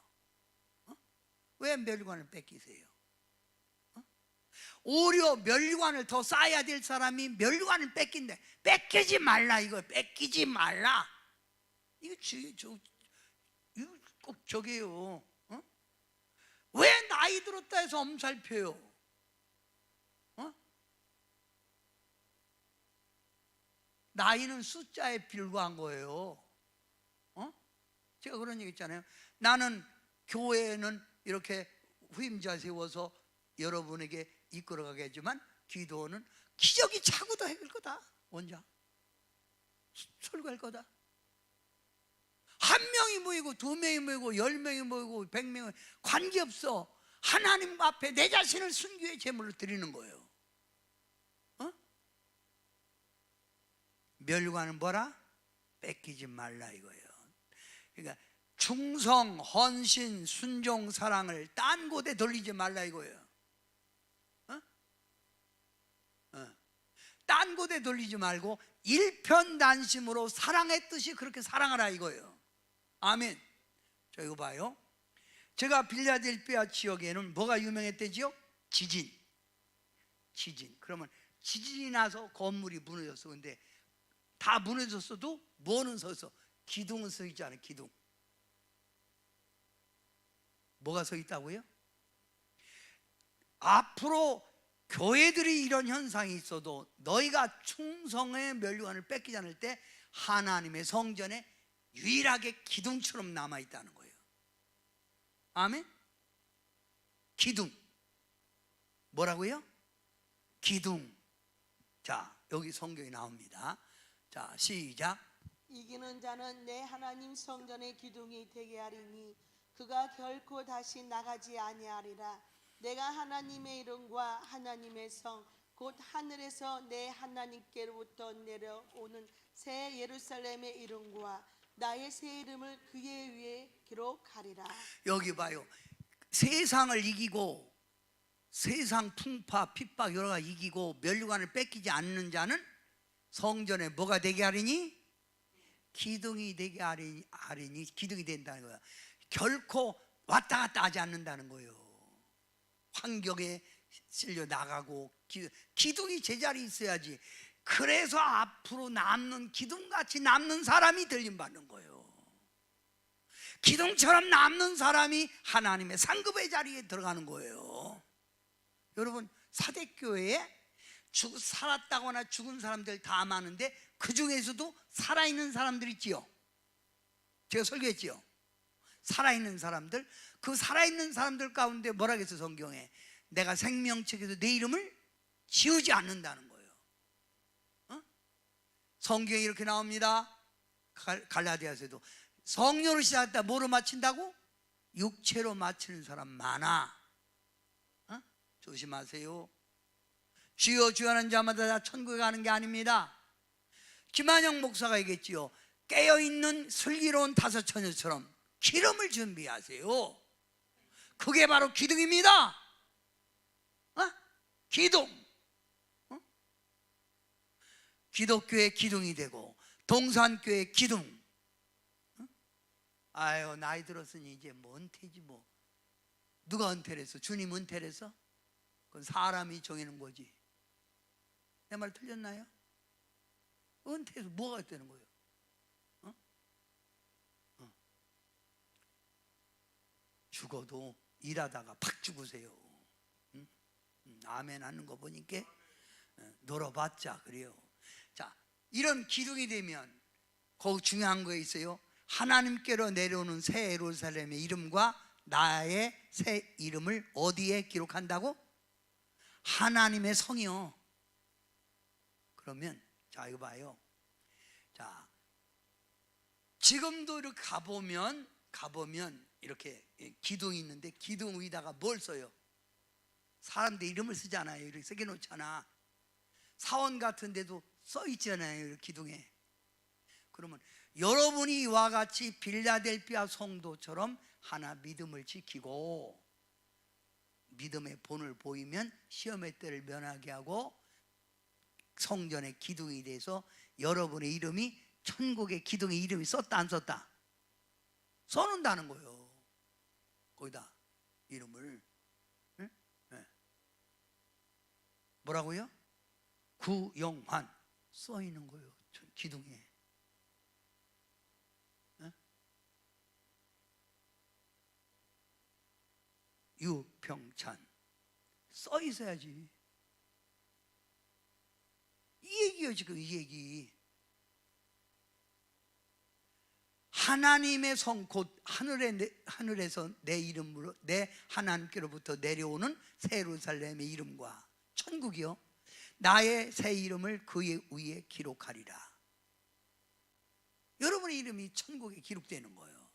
왜 멸관을 뺏기세요? 오히려 멸관을 더 쌓아야 될 사람이 멸관을 뺏긴대. 뺏기지 말라, 이거 뺏기지 말라. 이거 꼭 저게요. 왜 나이 들었다 해서 엄살펴요? 나이는 숫자에 불과한 거예요. 제가 그런 얘기 있잖아요. 나는 교회는 이렇게 후임자 세워서 여러분에게 이끌어가게 하지만 기도는 기적이 차고도 해갈 거다. 혼자 설교할 거다. 한 명이 모이고 2명이 모이고 10명이 모이고 100명이 관계없어. 하나님 앞에 내 자신을 순교의 제물로 드리는 거예요. 멸관은 뭐라? 뺏기지 말라 이거예요. 그러니까 충성, 헌신, 순종, 사랑을 딴 곳에 돌리지 말라 이거예요. 딴 곳에 돌리지 말고 일편단심으로 사랑의 뜻이 그렇게 사랑하라 이거예요. 아멘. 자, 이거 봐요. 제가 빌라델피아 지역에는 뭐가 유명했대지요? 지진. 그러면 지진이 나서 건물이 무너졌어. 근데 다 무너졌어도 뭐는 서 있어? 기둥은 서 있지 않아요. 기둥. 뭐가 서 있다고요? 앞으로 교회들이 이런 현상이 있어도 너희가 충성의 멸관을 뺏기지 않을 때 하나님의 성전에 유일하게 기둥처럼 남아있다는 거예요. 아멘? 기둥. 뭐라고요? 기둥. 자, 여기 성경이 나옵니다. 자, 시작. 이기는 자는 내 하나님 성전의 기둥이 되게 하리니 그가 결코 다시 나가지 아니하리라. 내가 하나님의 이름과 하나님의 성 곧 하늘에서 내 하나님께로부터 내려오는 새 예루살렘의 이름과 나의 새 이름을 그의 위에 기록하리라. 여기 봐요. 세상을 이기고 세상 풍파 핍박 여러 가지 이기고 멸관을 뺏기지 않는 자는 성전에 뭐가 되게 하리니? 기둥이 되게 하리니 기둥이 된다는 거야. 결코 왔다 갔다 하지 않는다는 거예요. 환경에 실려 나가고 기둥이 제자리에 있어야지. 그래서 앞으로 남는 기둥같이 남는 사람이 들림받는 거예요. 기둥처럼 남는 사람이 하나님의 상급의 자리에 들어가는 거예요. 여러분, 사대교회에 살았다거나 죽은 사람들 다 많은데 그 중에서도 살아있는 사람들 있지요. 제가 설교했지요. 살아있는 사람들, 그 살아있는 사람들 가운데 뭐라 그랬어 성경에? 내가 생명책에서 내 이름을 지우지 않는다는 거예요. 성경에 이렇게 나옵니다. 갈라디아서도 성령으로 시작했다 뭐로 마친다고? 육체로 마치는 사람 많아. 조심하세요. 주여 주여 하는 자마다 다 천국에 가는 게 아닙니다. 김한영 목사가 얘기했지요. 깨어있는 슬기로운 다섯 처녀처럼 기름을 준비하세요. 그게 바로 기둥입니다. 기둥. 기독교의 기둥이 되고 동산교의 기둥. 아유, 나이 들었으니 이제 뭐 은퇴지 뭐. 누가 은퇴를 했어? 주님 은퇴를 했어? 그건 사람이 정해놓은 거지. 내 말 틀렸나요? 은퇴해서 뭐가 되는 거예요? 죽어도 일하다가 팍 죽으세요. 아멘 하는 거 보니까 놀아봤자 그래요. 자, 이런 기둥이 되면 거기 중요한 거 있어요. 하나님께로 내려오는 새 예루살렘의 이름과 나의 새 이름을 어디에 기록한다고? 하나님의 성이요. 그러면 자, 이거 봐요. 자, 지금도 이렇게 가보면 이렇게 기둥이 있는데 기둥 위에다가 뭘 써요? 사람들 이름을 쓰잖아요. 이렇게 새겨놓잖아. 사원 같은 데도 써 있잖아요, 기둥에. 그러면 여러분이 이와 같이 빌라델피아 성도처럼 하나 믿음을 지키고 믿음의 본을 보이면 시험의 때를 면하게 하고 성전의 기둥이 돼서 여러분의 이름이 천국의 기둥의 이름이 썼다 안 썼다? 써놓는다는 거예요. 거기다 이름을. 네? 네. 뭐라고요? 구영환 써 있는 거예요, 기둥에. 네? 유평찬 써 있어야지. 이 얘기예요, 지금 이 얘기. 하나님의 성, 곧 하늘에서 내 이름으로, 내 하나님께로부터 내려오는 새 예루살렘의 이름과 천국이요, 나의 새 이름을 그 위에 기록하리라. 여러분의 이름이 천국에 기록되는 거예요.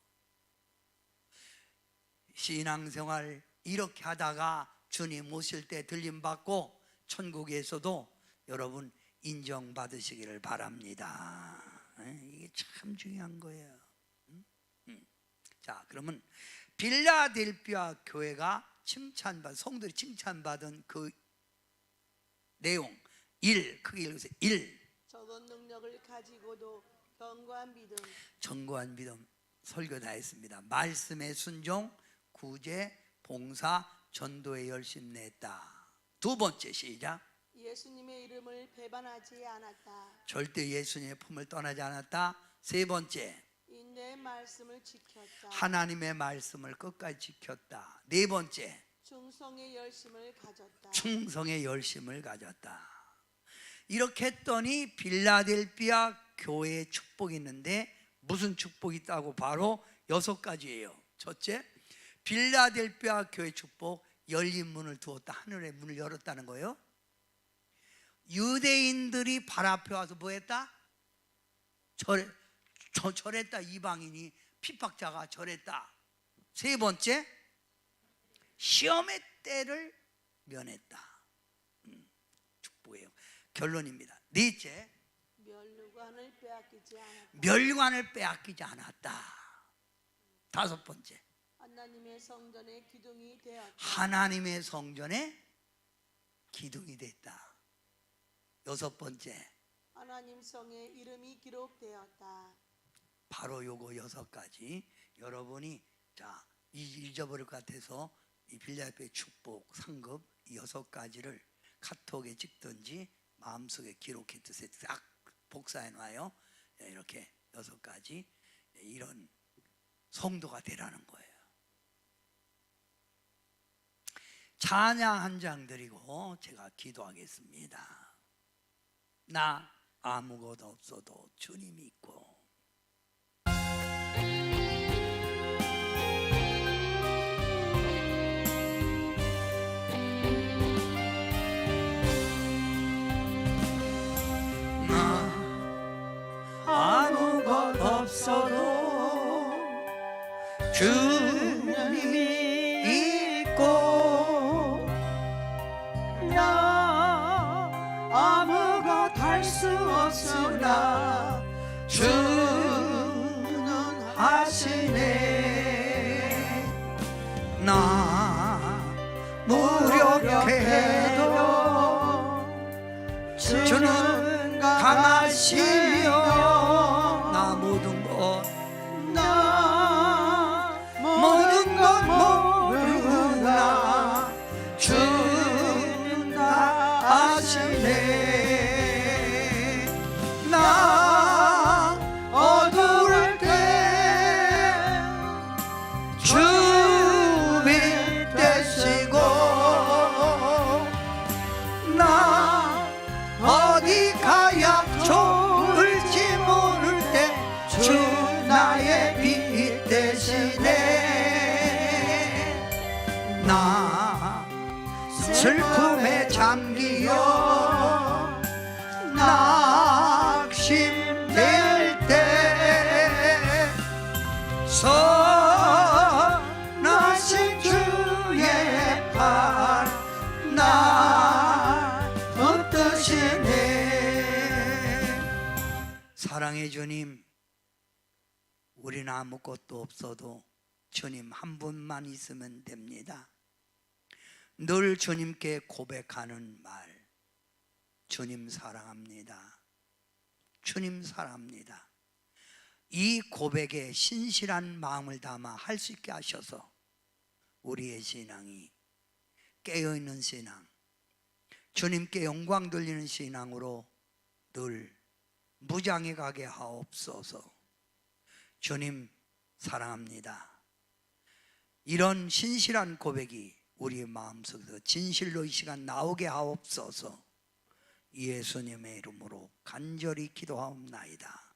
신앙생활 이렇게 하다가 주님 오실 때 들림받고 천국에서도 여러분 인정받으시기를 바랍니다. 이게 참 중요한 거예요. 자, 그러면 빌라델피아 교회가 칭찬받은, 성도들이 칭찬받은 그 내용 1, 크게 읽으세요. 1. 적은 능력을 가지고도 견고한 믿음. 견고한 믿음 설교 다 했습니다. 말씀의 순종, 구제, 봉사, 전도에 열심 냈다. 두 번째, 시작. 예수님의 이름을 배반하지 않았다. 절대 예수님의 품을 떠나지 않았다. 세 번째, 인내의 말씀을 지켰다. 하나님의 말씀을 끝까지 지켰다. 네 번째, 충성의 열심을 가졌다. 충성의 열심을 가졌다. 이렇게 했더니 빌라델피아 교회의 축복이 있는데 무슨 축복이 있다고? 바로 6가지예요. 첫째, 빌라델피아 교회 축복, 열린 문을 두었다. 하늘의 문을 열었다는 거예요. 유대인들이 발 앞에 와서 뭐 했다? 절했다. 이방인이, 핍박자가 절했다. 세 번째, 시험의 때를 면했다. 축복이에요. 결론입니다. 넷째, 멸류관을 빼앗기지 않았다. 멸류관을 빼앗기지 않았다. 다섯 번째, 하나님의 성전의 기둥이 되었다. 하나님의 성전의 기둥이 됐다. 여섯 번째, 하나님 성의 이름이 기록되었다. 바로 요거 6가지. 여러분이 자 잊어버릴 것 같아서 이 빌라델피아 축복 상급 6가지를 카톡에 찍든지 마음속에 기록해 두세요. 딱 복사해 놔요. 이렇게 6가지, 이런 성도가 되라는 거예요. 찬양 한 장 드리고 제가 기도하겠습니다. 나 아무것도 없어도 주님이 있고. 아무것 없어도 주님이 있고, 나 아무것 할 수 없으나 주는 하시네. 나 무력해도 주는 강하시며, 나 모든 것 모르나 주는 다 아시네. 나 어두울 때 주 밑에 쉬고, 나 어디 가야 좋을지 모를 때 주 나의 빛 되시네. 나 슬픔에 잠기어 낙심될 때 선하신 주의 팔 주님, 우리는 아무것도 없어도 주님 한 분만 있으면 됩니다. 늘 주님께 고백하는 말, 주님 사랑합니다. 주님 사랑합니다. 이 고백에 신실한 마음을 담아 할 수 있게 하셔서 우리의 신앙이 깨어있는 신앙, 주님께 영광 돌리는 신앙으로 늘 무장해 가게 하옵소서. 주님 사랑합니다. 이런 신실한 고백이 우리의 마음속에서 진실로 이 시간 나오게 하옵소서. 예수님의 이름으로 간절히 기도하옵나이다.